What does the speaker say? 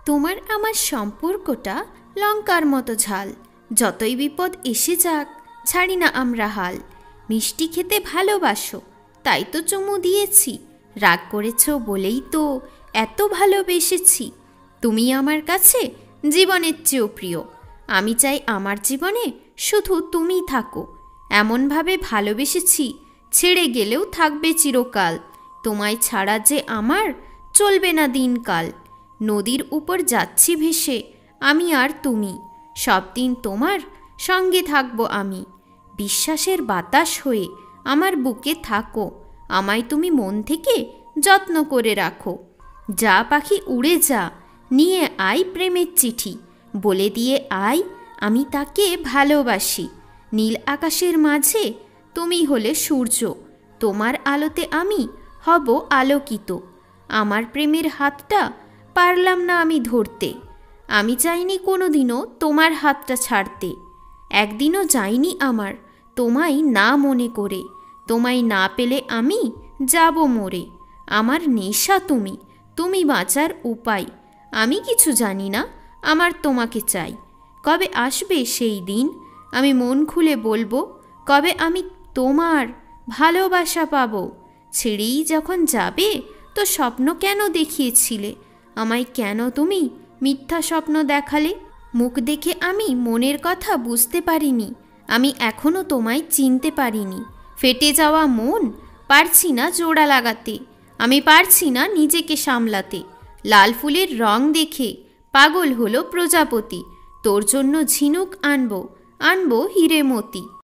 তোমার আমার সম্পর্কটা লঙ্কার মতো ঝাল, যতই বিপদ এসে যাক ছাড়ি না আমরা হাল। মিষ্টি খেতে ভালোবাসো, তাই তো চুমু দিয়েছি। রাগ করেছ বলেই তো এত ভালোবেসেছি। তুমি আমার কাছে জীবনের চেয়েও প্রিয়। আমি চাই আমার জীবনে শুধু তুমি থাকো। এমনভাবে ভালোবেসেছি, ছেড়ে গেলেও থাকবে চিরকাল। তোমায় ছাড়া যে আমার চলবে না দিনকাল। নদীর উপর যাচ্ছি ভেসে আমি আর তুমি, সব দিন তোমার সঙ্গে থাকবো আমি। বিশ্বাসের বাতাস হয়ে আমার বুকে থাকো, আমায় তুমি মন থেকে যত্ন করে রাখো। যা পাখি উড়ে যা, নিয়ে আয় প্রেমের চিঠি, বলে দিয়ে আয় আমি তাকে ভালোবাসি। নীল আকাশের মাঝে তুমি হলে সূর্য, তোমার আলোতে আমি হব আলোকিত। আমার প্রেমের হাতটা পারলাম না আমি ধরতে, আমি চাইনি কোনো দিনও তোমার হাতটা ছাড়তে। একদিনও যাইনি আমার তোমায় না মনে করে, তোমায় না পেলে আমি যাব মরে। আমার নেশা তুমি, তুমি বাঁচার উপায়। আমি কিছু জানি না, আমার তোমাকে চাই। কবে আসবে সেই দিন আমি মন খুলে বলবো, কবে আমি তোমার ভালোবাসা পাবো। ছেড়েই যখন যাবে তো স্বপ্ন কেন দেখিয়েছিলে আমায়, কেন তুমি মিথ্যা স্বপ্ন দেখালে? মুখ দেখে আমি মনের কথা বুঝতে পারিনি, আমি এখনও তোমায় চিনতে পারিনি। ফেটে যাওয়া মন পারছি না জোড়া লাগাতে, আমি পারছি না নিজেকে সামলাতে। লাল ফুলের রং দেখে পাগল হলো প্রজাপতি, তোর জন্য ঝিনুক আনবো আনবো হিরে মতি।